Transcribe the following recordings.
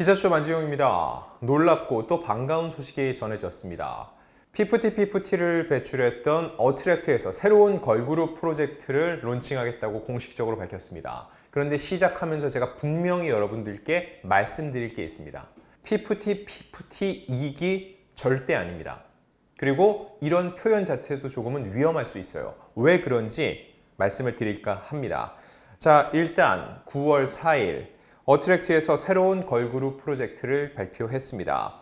기자쇼 만지용입니다. 놀랍고 또 반가운 소식이 전해졌습니다. PFT를 배출했던 어트랙트에서 새로운 걸그룹 프로젝트를 론칭하겠다고 공식적으로 밝혔습니다. 그런데 시작하면서 제가 분명히 여러분들께 말씀드릴 게 있습니다. PFT 2기 절대 아닙니다. 그리고 이런 표현 자체도 조금은 위험할 수 있어요. 왜 그런지 말씀을 드릴까 합니다. 자, 일단 9월 4일 어트랙트에서 새로운 걸그룹 프로젝트를 발표했습니다.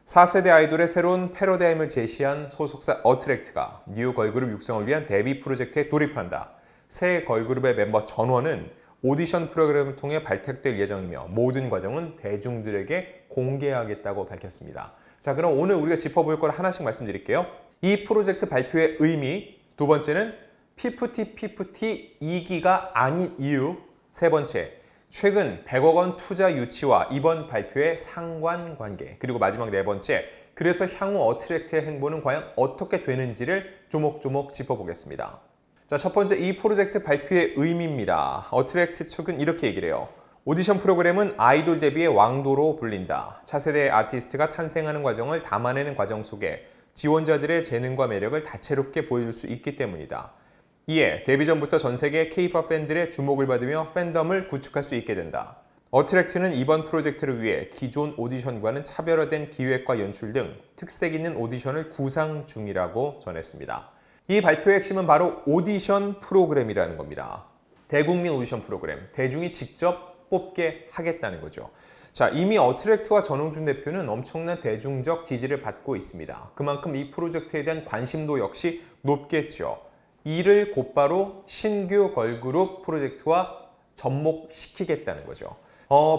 4세대 아이돌의 새로운 패러다임을 제시한 소속사 어트랙트가 뉴 걸그룹 육성을 위한 데뷔 프로젝트에 돌입한다. 새 걸그룹의 멤버 전원은 오디션 프로그램을 통해 발탁될 예정이며 모든 과정은 대중들에게 공개하겠다고 밝혔습니다. 자, 그럼 오늘 우리가 짚어볼 걸 하나씩 말씀드릴게요. 이 프로젝트 발표의 의미, 두 번째는 PFT 2기가 아닌 이유, 세 번째, 최근 100억 원 투자 유치와 이번 발표의 상관관계, 그리고 마지막 네 번째, 그래서 향후 어트랙트의 행보는 과연 어떻게 되는지를 조목조목 짚어보겠습니다. 자, 첫 번째 이 프로젝트 발표의 의미입니다. 어트랙트 측은 이렇게 얘기를 해요. 오디션 프로그램은 아이돌 데뷔의 왕도로 불린다. 차세대 아티스트가 탄생하는 과정을 담아내는 과정 속에 지원자들의 재능과 매력을 다채롭게 보여줄 수 있기 때문이다. 이에 데뷔 전부터 전 세계 K-POP 팬들의 주목을 받으며 팬덤을 구축할 수 있게 된다. 어트랙트는 이번 프로젝트를 위해 기존 오디션과는 차별화된 기획과 연출 등 특색 있는 오디션을 구상 중이라고 전했습니다. 이 발표의 핵심은 바로 오디션 프로그램이라는 겁니다. 대국민 오디션 프로그램, 대중이 직접 뽑게 하겠다는 거죠. 자, 이미 어트랙트와 전홍준 대표는 엄청난 대중적 지지를 받고 있습니다. 그만큼 이 프로젝트에 대한 관심도 역시 높겠죠. 이를 곧바로 신규 걸그룹 프로젝트와 접목시키겠다는 거죠.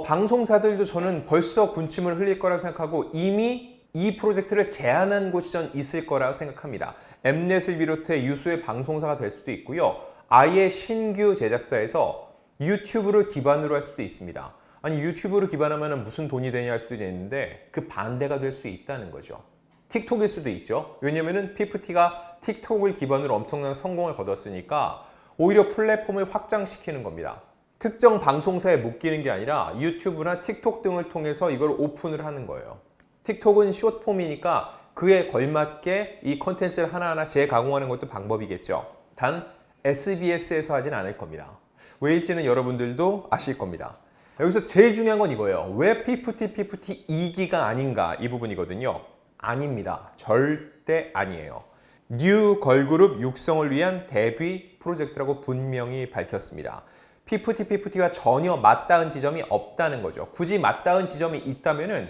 방송사들도 저는 벌써 군침을 흘릴 거라 생각하고 이미 이 프로젝트를 제안한 곳이 전 있을 거라 생각합니다. 엠넷을 비롯해 유수의 방송사가 될 수도 있고요. 아예 신규 제작사에서 유튜브를 기반으로 할 수도 있습니다. 아니, 유튜브를 기반하면 무슨 돈이 되냐 할 수도 있는데 그 반대가 될 수 있다는 거죠. 틱톡일 수도 있죠. 왜냐면은 PFT가 틱톡을 기반으로 엄청난 성공을 거뒀으니까 오히려 플랫폼을 확장시키는 겁니다. 특정 방송사에 묶이는 게 아니라 유튜브나 틱톡 등을 통해서 이걸 오픈을 하는 거예요. 틱톡은 숏폼이니까 그에 걸맞게 이 컨텐츠를 하나하나 재가공하는 것도 방법이겠죠. 단 SBS에서 하진 않을 겁니다. 왜일지는 여러분들도 아실 겁니다. 여기서 제일 중요한 건 이거예요. 왜 PFT 2기가 아닌가, 이 부분이거든요. 아닙니다. 절대 아니에요. 뉴 걸그룹 육성을 위한 데뷔 프로젝트라고 분명히 밝혔습니다. PFT가 전혀 맞닿은 지점이 없다는 거죠. 굳이 맞닿은 지점이 있다면은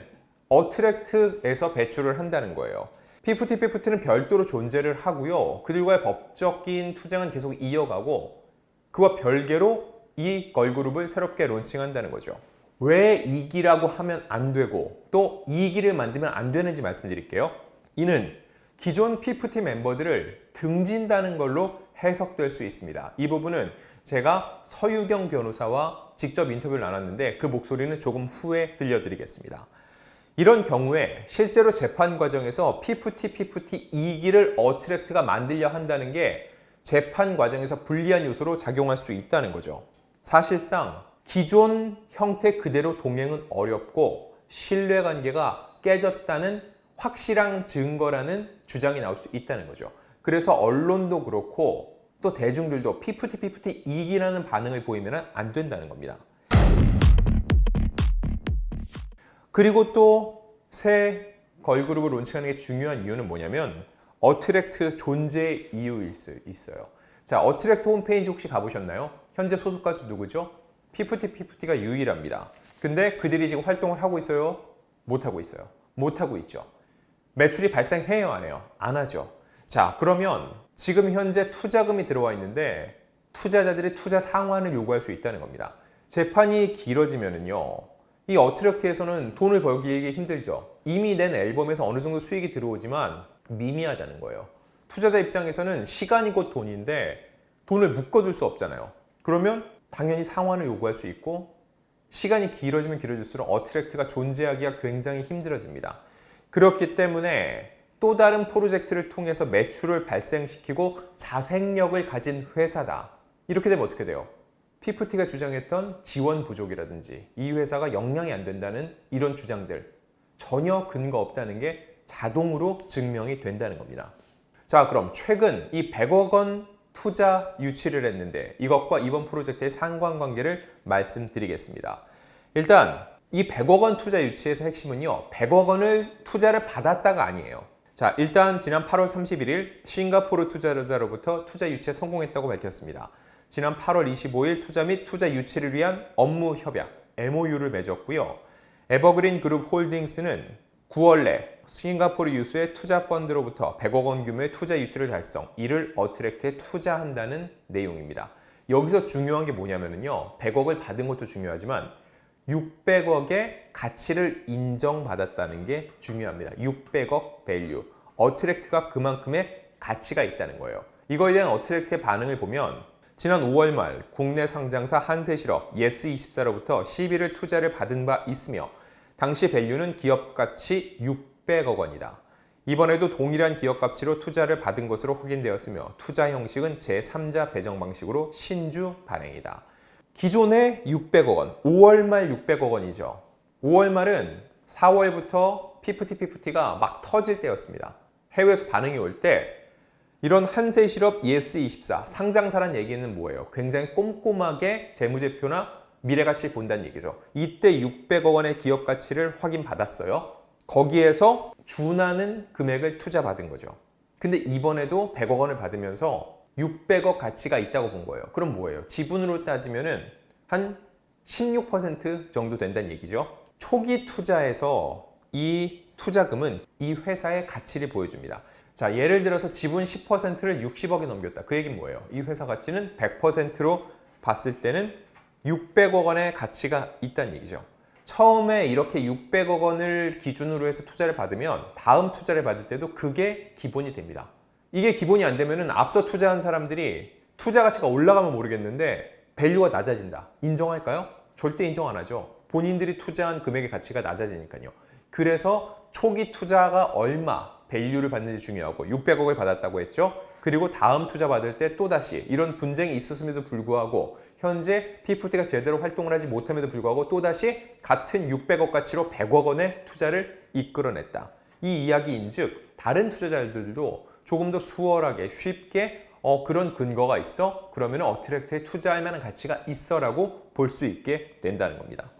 어트랙트에서 배출을 한다는 거예요. PFT는 별도로 존재를 하고요. 그들과의 법적인 투쟁은 계속 이어가고 그와 별개로 이 걸그룹을 새롭게 론칭한다는 거죠. 왜 2기라고 하면 안 되고 또 2기를 만들면 안 되는지 말씀드릴게요. 이는 기존 PFT 멤버들을 등진다는 걸로 해석될 수 있습니다. 이 부분은 제가 서유경 변호사와 직접 인터뷰를 나눴는데 그 목소리는 조금 후에 들려드리겠습니다. 이런 경우에 실제로 재판 과정에서 PFT 2기를 어트랙트가 만들려 한다는 게 재판 과정에서 불리한 요소로 작용할 수 있다는 거죠. 사실상 기존 형태 그대로 동행은 어렵고 신뢰관계가 깨졌다는 확실한 증거라는 주장이 나올 수 있다는 거죠. 그래서 언론도 그렇고 또 대중들도 PFT 2기라는 반응을 보이면 안 된다는 겁니다. 그리고 또 새 걸그룹을 론칭하는 게 중요한 이유는 뭐냐면 어트랙트 존재의 이유일 수 있어요. 자, 어트랙트 홈페이지 혹시 가보셨나요? 현재 소속 가수 누구죠? PFT가 유일합니다. 근데 그들이 지금 활동을 하고 있어요? 못 하고 있어요. 못 하고 있죠. 매출이 발생해요, 안 해요? 안 하죠. 자, 그러면 지금 현재 투자금이 들어와 있는데 투자자들이 투자 상환을 요구할 수 있다는 겁니다. 재판이 길어지면은요, 이 어트랙트에서는 돈을 벌기 힘들죠. 이미 낸 앨범에서 어느 정도 수익이 들어오지만 미미하다는 거예요. 투자자 입장에서는 시간이 곧 돈인데 돈을 묶어둘 수 없잖아요. 그러면 당연히 상환을 요구할 수 있고 시간이 길어지면 길어질수록 어트랙트가 존재하기가 굉장히 힘들어집니다. 그렇기 때문에 또 다른 프로젝트를 통해서 매출을 발생시키고 자생력을 가진 회사다. 이렇게 되면 어떻게 돼요? PFT가 주장했던 지원 부족이라든지 이 회사가 역량이 안 된다는 이런 주장들 전혀 근거 없다는 게 자동으로 증명이 된다는 겁니다. 자, 그럼 최근 이 100억 원 투자 유치를 했는데 이것과 이번 프로젝트의 상관관계를 말씀드리겠습니다. 일단 이 100억 원 투자 유치에서 핵심은요, 100억 원을 투자를 받았다가 아니에요. 자, 일단 지난 8월 31일 싱가포르 투자자로부터 투자 유치에 성공했다고 밝혔습니다. 지난 8월 25일 투자 및 투자 유치를 위한 업무 협약 MOU를 맺었고요. 에버그린 그룹 홀딩스는 9월 내 싱가포르 유수의 투자 펀드로부터 100억 원 규모의 투자 유치를 달성, 이를 어트랙트에 투자한다는 내용입니다. 여기서 중요한 게 뭐냐면요, 100억을 받은 것도 중요하지만 600억의 가치를 인정받았다는 게 중요합니다. 600억 밸류. 어트랙트가 그만큼의 가치가 있다는 거예요. 이거에 대한 어트랙트의 반응을 보면 지난 5월 말 국내 상장사 한세실업 예스24로부터 시비를 투자를 받은 바 있으며 당시 밸류는 기업 가치 600억 원이다. 이번에도 동일한 기업 가치로 투자를 받은 것으로 확인되었으며 투자 형식은 제3자 배정 방식으로 신주 발행이다. 기존의 600억 원, 5월 말 600억 원이죠. 5월 말은 4월부터 PFT가 막 터질 때였습니다. 해외에서 반응이 올 때 이런 한세실업 예스24 상장사란 얘기는 뭐예요? 굉장히 꼼꼼하게 재무제표나 미래가치를 본다는 얘기죠. 이때 600억 원의 기업 가치를 확인받았어요. 거기에서 준하는 금액을 투자받은 거죠. 근데 이번에도 100억 원을 받으면서 600억 가치가 있다고 본 거예요. 그럼 뭐예요? 지분으로 따지면은 한 16% 정도 된다는 얘기죠. 초기 투자에서 이 투자금은 이 회사의 가치를 보여줍니다. 자, 예를 들어서 지분 10%를 60억에 넘겼다. 그 얘기는 뭐예요? 이 회사 가치는 100%로 봤을 때는 600억 원의 가치가 있다는 얘기죠. 처음에 이렇게 600억 원을 기준으로 해서 투자를 받으면 다음 투자를 받을 때도 그게 기본이 됩니다. 이게 기본이 안 되면은 앞서 투자한 사람들이 투자 가치가 올라가면 모르겠는데 밸류가 낮아진다. 인정할까요? 절대 인정 안 하죠. 본인들이 투자한 금액의 가치가 낮아지니까요. 그래서 초기 투자가 얼마 밸류를 받는지 중요하고 600억을 받았다고 했죠. 그리고 다음 투자 받을 때 또다시 이런 분쟁이 있었음에도 불구하고 현재 PFT가 제대로 활동을 하지 못함에도 불구하고 또다시 같은 600억 가치로 100억 원의 투자를 이끌어냈다. 이 이야기인즉 다른 투자자들도 조금 더 수월하게 쉽게 그런 근거가 있어? 그러면 어트랙트에 투자할 만한 가치가 있어 라고 볼 수 있게 된다는 겁니다.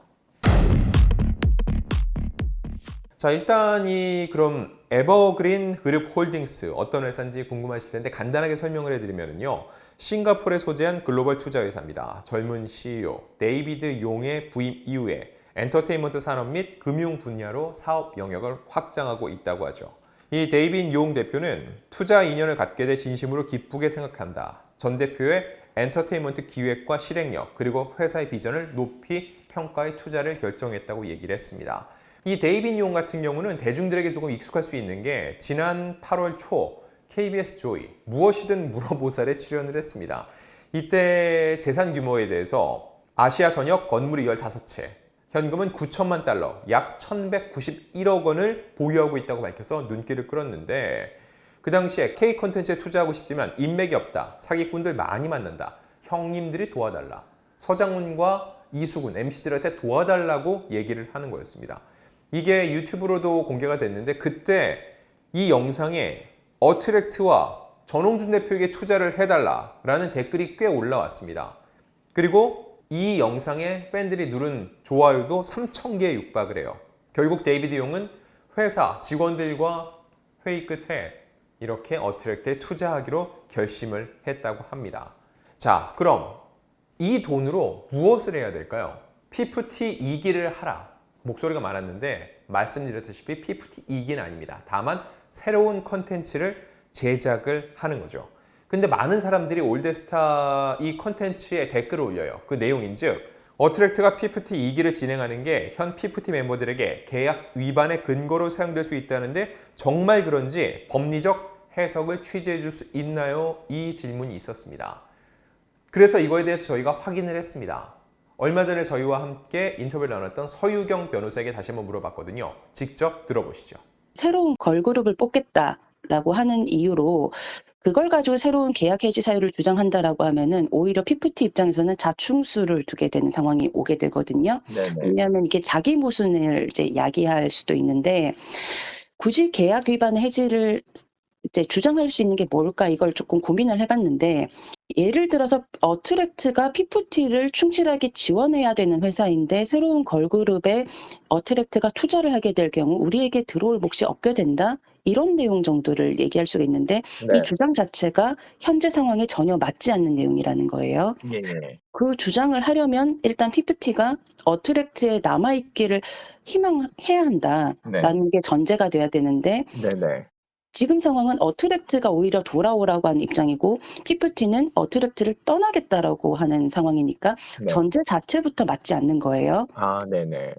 자, 일단 그럼 에버그린 그룹 홀딩스 어떤 회사인지 궁금하실 텐데 간단하게 설명을 해드리면요. 싱가포르에 소재한 글로벌 투자 회사입니다. 젊은 CEO 데이비드 용의 부임 이후에 엔터테인먼트 산업 및 금융 분야로 사업 영역을 확장하고 있다고 하죠. 이 데이비드 용 대표는 투자 인연을 갖게 돼 진심으로 기쁘게 생각한다. 전 대표의 엔터테인먼트 기획과 실행력 그리고 회사의 비전을 높이 평가해 투자를 결정했다고 얘기를 했습니다. 이 데이비드 용 같은 경우는 대중들에게 조금 익숙할 수 있는 게 지난 8월 초 KBS 조이 무엇이든 물어보살에 출연을 했습니다. 이때 재산 규모에 대해서 아시아 전역 건물이 15채, 현금은 9천만 달러, 약 1191억 원을 보유하고 있다고 밝혀서 눈길을 끌었는데 그 당시에 K 콘텐츠에 투자하고 싶지만 인맥이 없다, 사기꾼들 많이 만난다, 형님들이 도와달라, 서장훈과 이수근 MC들한테 도와달라고 얘기를 하는 거였습니다. 이게 유튜브로도 공개가 됐는데 그때 이 영상에 어트랙트와 전홍준 대표에게 투자를 해달라라는 댓글이 꽤 올라왔습니다. 그리고 이 영상에 팬들이 누른 좋아요도 3,000개에 육박을 해요. 결국 데이비드 용은 회사 직원들과 회의 끝에 이렇게 어트랙트에 투자하기로 결심을 했다고 합니다. 자, 그럼 이 돈으로 무엇을 해야 될까요? PFT 2기를 하라. 목소리가 많았는데 말씀드렸다시피 PFT 2기는 아닙니다. 다만 새로운 컨텐츠를 제작을 하는 거죠. 근데 많은 사람들이 올드스타 이 컨텐츠에 댓글을 올려요. 그 내용인즉 어트랙트가 PFT 2기를 진행하는 게 현 PFT 멤버들에게 계약 위반의 근거로 사용될 수 있다는데 정말 그런지 법리적 해석을 취재해 줄 수 있나요? 이 질문이 있었습니다. 그래서 이거에 대해서 저희가 확인을 했습니다. 얼마 전에 저희와 함께 인터뷰를 나눴던 서유경 변호사에게 다시 한번 물어봤거든요. 직접 들어보시죠. 새로운 걸그룹을 뽑겠다. 된다라고 하는 이유로 그걸 가지고 새로운 계약 해지 사유를 주장한다라고 하면은 오히려 피프티 입장에서는 자충수를 두게 되는 상황이 오게 되거든요. 네네. 왜냐하면 이게 자기 모순을 이제 야기할 수도 있는데 굳이 계약 위반 해지를 이제 주장할 수 있는 게 뭘까 이걸 조금 고민을 해 봤는데 예를 들어서 어트랙트가 피프티를 충실하게 지원해야 되는 회사인데 새로운 걸그룹에 어트랙트가 투자를 하게 될 경우 "우리에게 들어올 몫이 없게 된다." 이런 내용 정도를 얘기할 수가 있는데 이 네. 주장 자체가 현재 상황에 전혀 맞지 않는 내용이라는 거예요. 예예. 그 주장을 하려면 일단 피프티가 어트랙트에 남아 있기를 희망해야 네. 한다라는 게 전제가 돼야 되는데 네네. 지금 상황은 어트랙트가 오히려 돌아오라고 하는 입장이고 피프티는 어트랙트를 떠나겠다라고 하는 상황이니까 네. 전제 자체부터 맞지 않는 거예요. 아 네네.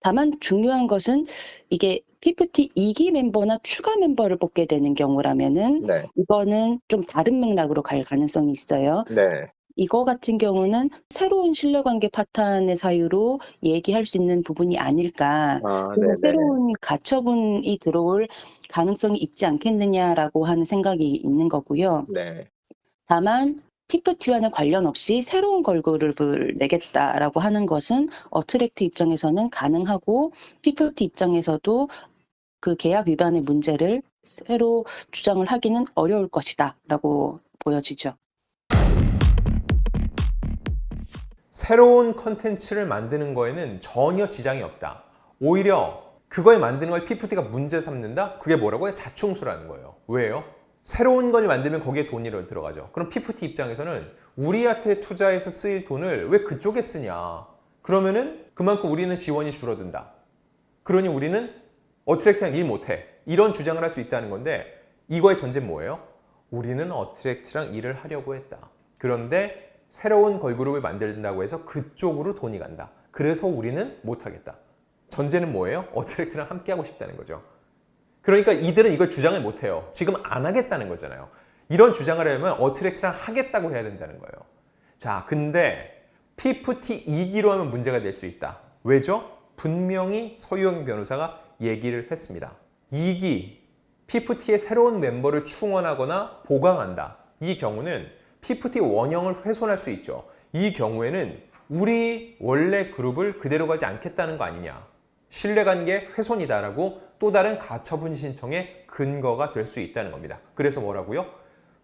다만 중요한 것은 이게 피프티 2기 멤버나 추가 멤버를 뽑게 되는 경우라면은 네. 이거는 좀 다른 맥락으로 갈 가능성이 있어요. 네. 이거 같은 경우는 새로운 신뢰관계 파탄의 사유로 얘기할 수 있는 부분이 아닐까. 아 그래서 네네. 새로운 가처분이 들어올 가능성이 있지 않겠느냐라고 하는 생각이 있는 거고요. 네. 다만 피프티와는 관련 없이 새로운 걸그룹을 내겠다라고 하는 것은 어트랙트 입장에서는 가능하고 피프티 입장에서도 그 계약 위반의 문제를 새로 주장을 하기는 어려울 것이다라고 보여지죠. 새로운 컨텐츠를 만드는 거에는 전혀 지장이 없다. 오히려 그걸 만드는 걸 PPT가 문제 삼는다? 그게 뭐라고요? 자충수라는 거예요. 왜요? 새로운 걸 만들면 거기에 돈이 들어가죠. 그럼 PPT 입장에서는 우리한테 투자해서 쓰일 돈을 왜 그쪽에 쓰냐? 그러면은 그만큼 우리는 지원이 줄어든다. 그러니 우리는 어트랙트랑 일 못해. 이런 주장을 할 수 있다는 건데 이거의 전제는 뭐예요? 우리는 어트랙트랑 일을 하려고 했다. 그런데 새로운 걸그룹을 만든다고 해서 그쪽으로 돈이 간다. 그래서 우리는 못하겠다. 전제는 뭐예요? 어트랙트랑 함께 하고 싶다는 거죠. 그러니까 이들은 이걸 주장을 못해요. 지금 안 하겠다는 거잖아요. 이런 주장을 하려면 어트랙트랑 하겠다고 해야 된다는 거예요. 자, 근데 PFT 2기로 하면 문제가 될 수 있다. 왜죠? 분명히 서유영 변호사가 얘기를 했습니다. 2기, PFT의 새로운 멤버를 충원하거나 보강한다. 이 경우는 PFT 원형을 훼손할 수 있죠. 이 경우에는 우리 원래 그룹을 그대로 가지 않겠다는 거 아니냐. 신뢰관계 훼손이다라고 또 다른 가처분 신청의 근거가 될 수 있다는 겁니다. 그래서 뭐라고요?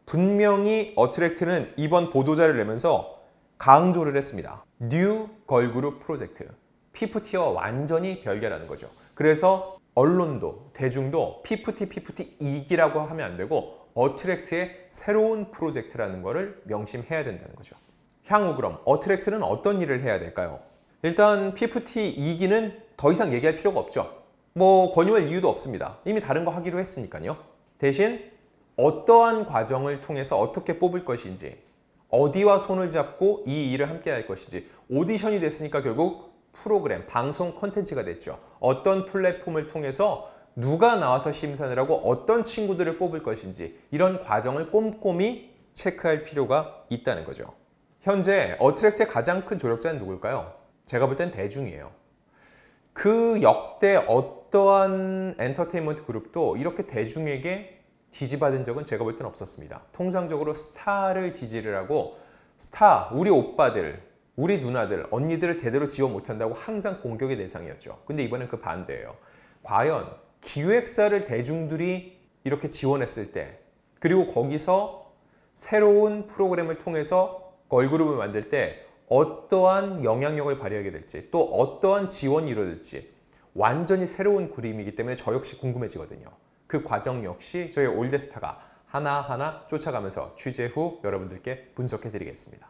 분명히 어트랙트는 이번 보도자를 내면서 강조를 했습니다. 뉴 걸그룹 프로젝트. PFT와 완전히 별개라는 거죠. 그래서 언론도 대중도 PFT 2기라고 하면 안 되고 어트랙트의 새로운 프로젝트라는 것을 명심해야 된다는 거죠. 향후 그럼 어트랙트는 어떤 일을 해야 될까요? 일단 PFT 2기는 더 이상 얘기할 필요가 없죠. 뭐 권유할 이유도 없습니다. 이미 다른 거 하기로 했으니까요. 대신 어떠한 과정을 통해서 어떻게 뽑을 것인지, 어디와 손을 잡고 이 일을 함께 할 것인지, 오디션이 됐으니까 결국 프로그램, 방송 콘텐츠가 됐죠. 어떤 플랫폼을 통해서 누가 나와서 심사를 하고 어떤 친구들을 뽑을 것인지 이런 과정을 꼼꼼히 체크할 필요가 있다는 거죠. 현재 어트랙트의 가장 큰 조력자는 누굴까요? 제가 볼 땐 대중이에요. 그 역대 어떠한 엔터테인먼트 그룹도 이렇게 대중에게 지지받은 적은 제가 볼 땐 없었습니다. 통상적으로 스타를 지지를 하고 스타, 우리 오빠들, 우리 누나들, 언니들을 제대로 지원 못한다고 항상 공격의 대상이었죠. 근데 이번엔 그 반대예요. 과연 기획사를 대중들이 이렇게 지원했을 때 그리고 거기서 새로운 프로그램을 통해서 걸그룹을 만들 때 어떠한 영향력을 발휘하게 될지 또 어떠한 지원이 이루어질지 완전히 새로운 그림이기 때문에 저 역시 궁금해지거든요. 그 과정 역시 저희 올드스타가 하나하나 쫓아가면서 취재 후 여러분들께 분석해 드리겠습니다.